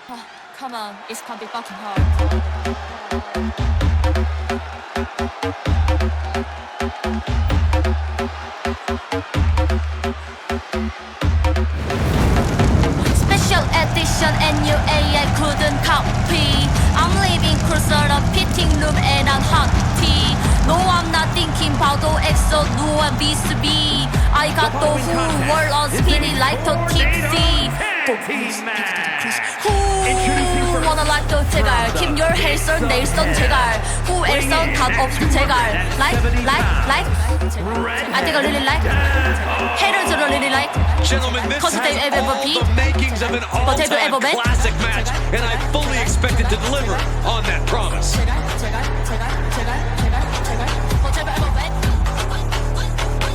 Come on, it's gonna be fucking hard. Special edition NUA I couldn't copy. I'm leaving closer to fitting room and I'm hot tea. No, I'm not thinking about the EXO, no one beats to be. I got the whole world on spinning like the tipsy. Who wanna like the 제갈? Keep your hair on nails on 제갈. Who else on top of the 제갈? Like I think I really like. Haters don't really like. Gentlemen, this Cause has they ever all beat. the makings of an But have you all-time ever been? classic match, and I fully expected to deliver on that promise.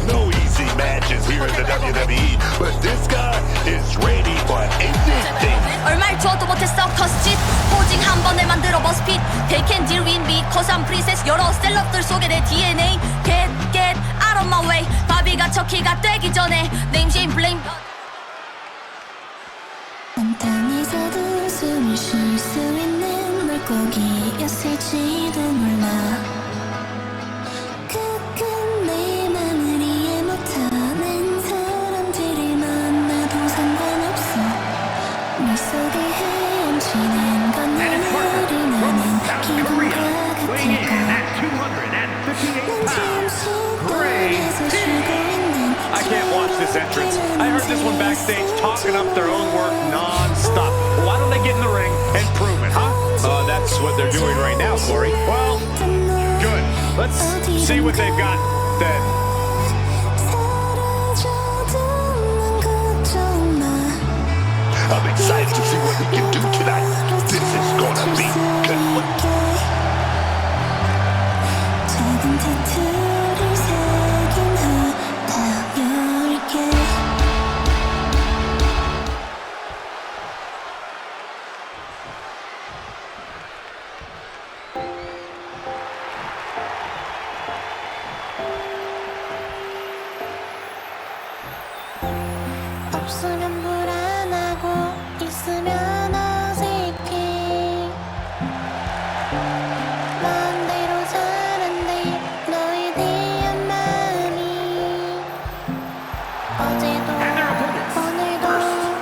No easy matches here in the WWE, but this guy is ready for anything. 얼마를 줘도 못했어 커스짓 포징 한 번에 만들어 버스핏 They can deal with me cause I'm princess 여러 셀럽들 속에 내 DNA Get out of my way 바비가 척키가 되기 전에 Name shame blame 간단히서도 숨을 쉴 수 있는 물고기였을지도 몰라 가끔 내 맘을 이해 못하는 사람들을 만나도 상관없어 물속에 헤엄치는 건 하늘을 나는 기분과 같을까 난 잠시 떠나서 쉬고 있는 I can't watch this entrance. I heard this one backstage talking up their own work non-stop. Well, why don't they get in the ring and prove it, huh? That's what they're doing right now, Corey. Well, good. Let's see what they've got then. I'm excited to see what we can do tonight. This is gonna be good. 작은 타투를 새긴 후 다녀올게 없으면 불안하고 있으면 어색해 마음대로 사는데 너에 대한 마음이 어제도 오늘도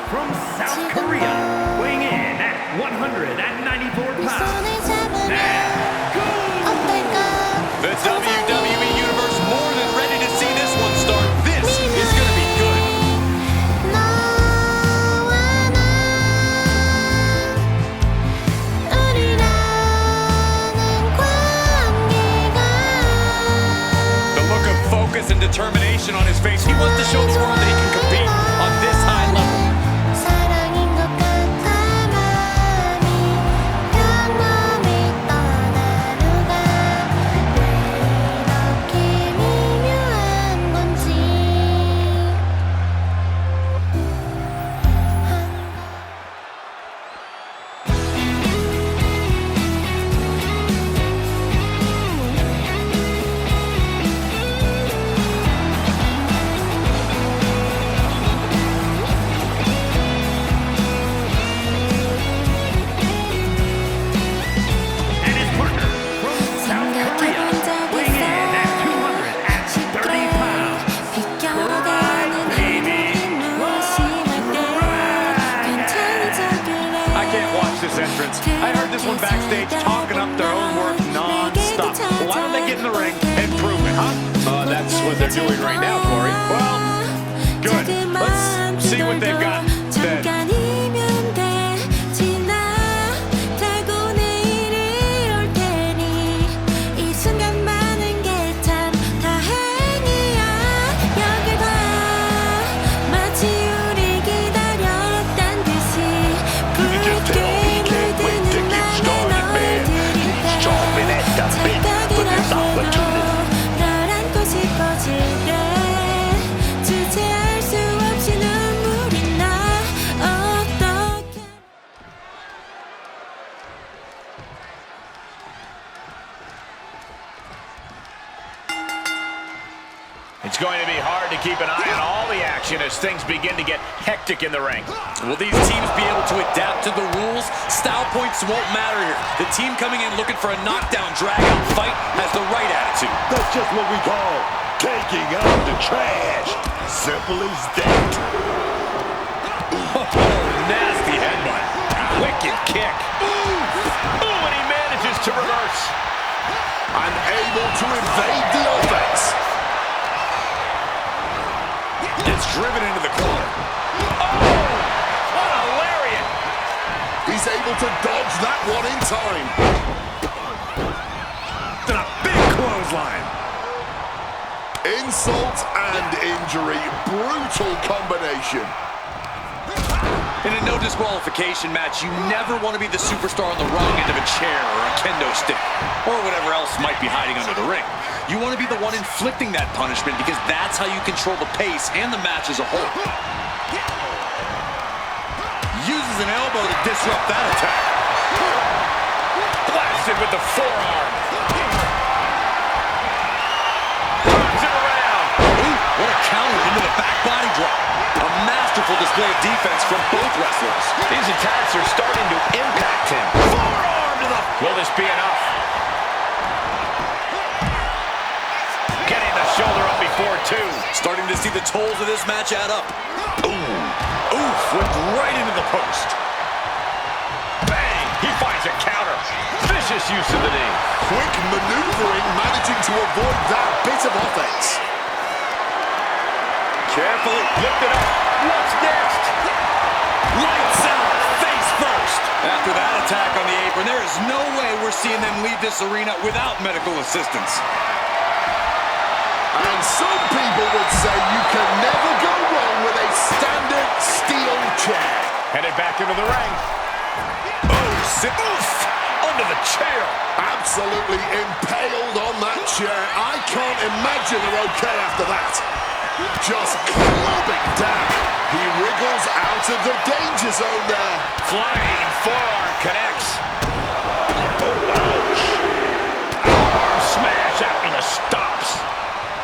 From South Korea, weighing in at 194 네 pounds. 손을 잡으면 어떨까 The WWE Universe more than ready to see this one start. This is going to be good. 너와 나 우리라는 관계가 The look of focus and determination on his face. He wants to show the world that he can compete on this high level. 사랑인 것 같아 마음이 평범히 떠난 후가 왜 이렇게 미묘한 건지 And his partner from South Korea, weighing in at 230 pounds. 비껴가는 하늘이 무심할 때 괜찮아졌길래 I can't watch this entrance. I heard this one backstage talking up their own work non-stop. Well, why don't they get in the ring and prove it, huh? That's what they're doing right now, Corey. Well, good. Let's see what they've got then. 잠깐이면 돼 지나가고 내일이 올 테니 이 순간 많은 게 참 다행이야 여길 봐 마치 우리 기다렸단 듯이 You can just tell he can't wait to get started, man. He's chomping at the bit for this opportunity. 널 안고 싶어질 때 주체할 수 없이 눈물이 나 어떡해 It's going to be hard to keep an eye on all the action. action as things begin to get hectic in the ring. Will these teams be able to adapt to the rules? Style points won't matter here. The team coming in looking for a knockdown, drag-out fight has the right attitude. That's just what we call taking out the trash. Simple as that. Oh, nasty headbutt. Wicked kick. Ooh, and he manages to reverse. Unable to evade the offense. Gets driven into the corner. Oh, what a lariat. He's able to dodge that one in time. And a big clothesline. Insult and injury. Brutal combination. In a no disqualification match, you never want to be the superstar on the wrong end of a chair or a kendo stick, or whatever else might be hiding under the ring. You want to be the one inflicting that punishment because that's how you control the pace and the match as a whole. Uses an elbow to disrupt that attack. Blasted with the forearm. Turns it around. Ooh, what a counter into the back body drop. A masterful display of defense from both wrestlers. These attacks are starting to impact him. Forearm to the... Will this be enough? Getting the shoulder up before two. Starting to see the tolls of this match add up. Ooh. Oof, went right into the post. Bang! He finds a counter. Vicious use of the knee. Quick maneuvering, managing to avoid that bit of offense. Carefully lift it up. What's next? Lights out, face first. After that attack on the apron, there is no way we're seeing them leave this arena without medical assistance. And some people would say you can never go wrong with a standard steel chair. Headed back into the ring. Oh, sit. Oof! Under the chair. Absolutely impaled on that chair. I can't imagine they're okay after that. Just clubbing down. He wriggles out of the danger zone there. Flying forearm connects. Oh, ouch. Arm smash after the stops.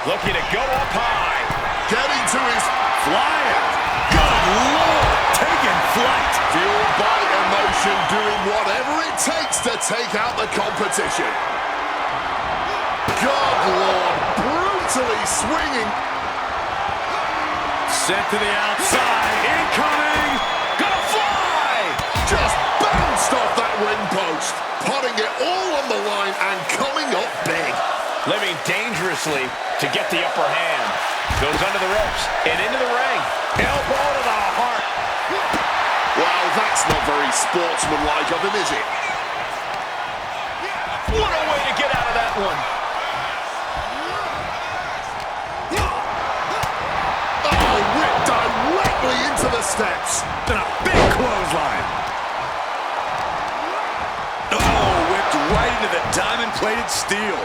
Looking to go up high. Getting to his Flying. Good Lord. Taking flight. fueled by emotion, doing whatever it takes to take out the competition. God, Lord, brutally swinging. Sent to the outside. Incoming. Gonna fly. Just bounced off that ring post, putting it all on the line and coming up big. Living dangerously to get the upper hand. Goes under the ropes and into the ring. Elbow to the heart. Well, that's not very sportsmanlike of him, is it? What a way to get out of that one. Oh, whipped directly into the steps. And a big clothesline. Oh, whipped right into the diamond-plated steel.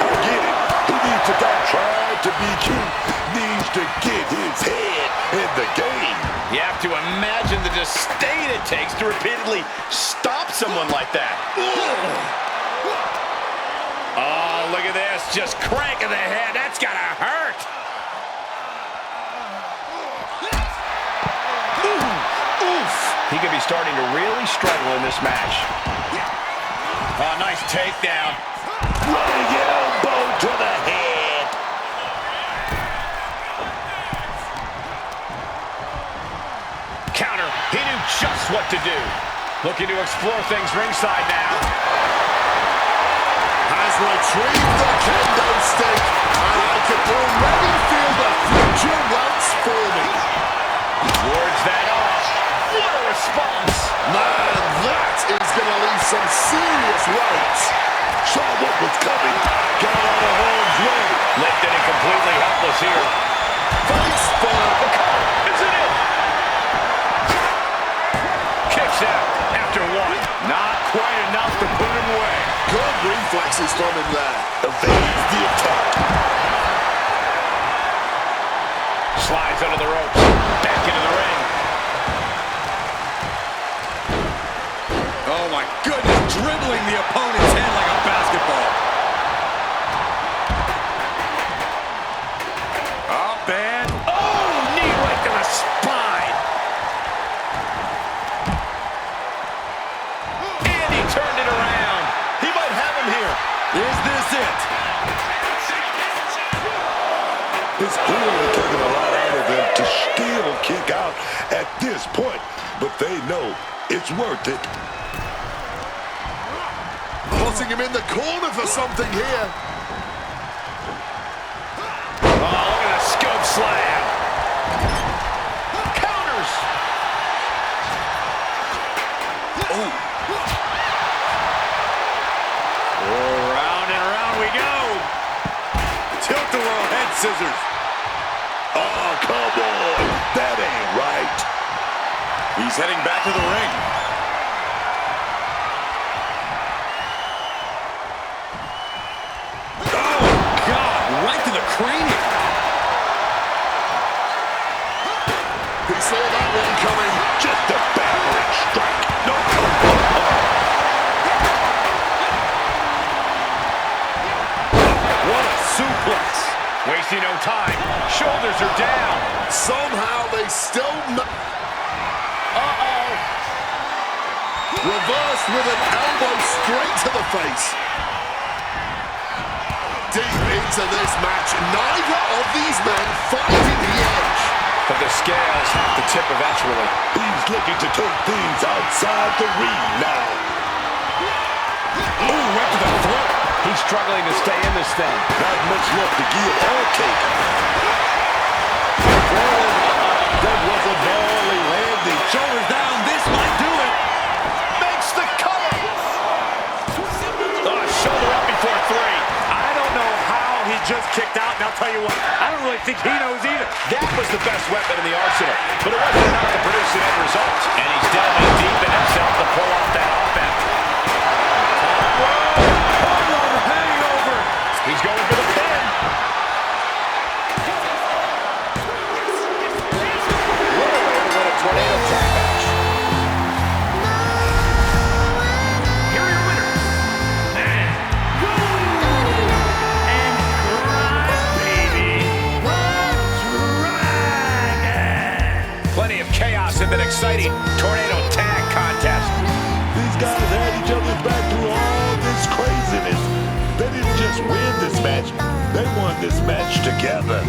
I get it. He needs to stop trying to be cute. Needs to get his head in the game. You have to imagine the disdain it takes to repeatedly stop someone like that. Oh, look at this. Just cranking the head. That's gotta hurt. Oof. He could be starting to really struggle in this match. Oh, nice takedown. Running elbow to the head. Counter. He knew just what to do. Looking to explore things ringside now. Has retrieved the kendo stick, and I can already feel the future welts forming. Wards that off. What a response. Man, that is going to leave some serious weight. Saw what was coming. Got out of harm's way. Lifted and completely helpless here. Face first. Is it in? Kicks out after one. Not quite enough to put him away. Good reflexes from him there. Evades the attack. Slides under the ropes. Back into the ring. Oh my goodness, dribbling the opponent's hand like a basketball. It's clearly taking a lot out of them to still kick out at this point, but they know it's worth it. Putting him in the corner for something here. Oh, look at a scope slam. Counters. Oh. Round and around we go. Tilt-a-whirl head scissors. Oh, come on. That ain't right. He's heading back to the ring. Oh, God, right to the cranium. He saw that one coming. Just a battering strike. No. What a suplex. Wasting no time. Shoulders are down. Somehow they still... Uh-oh. Reversed with an elbow straight to the face. Deep into this match, neither of these men finding the edge. But the scales have to tip eventually. He's looking to take things outside the ring now. Ooh, right to the throat. He's struggling to stay in this thing. Not much left to give or take. That was a volley landing. Shoulders down, this might do it. Makes the cover. Shoulder up before three. I don't know how he just kicked out, and I'll tell you what, I don't really think he knows either. That was the best weapon in the arsenal, but it wasn't enough to produce the end result. And he's delving deep in himself to pull off that offense. Hangover. He's going for the pin. What a tornado tag match. Here are your winners. Plenty of chaos in that exciting tornado tag contest. These guys had each other's back through all this craziness. They didn't just win this match, they won this match together.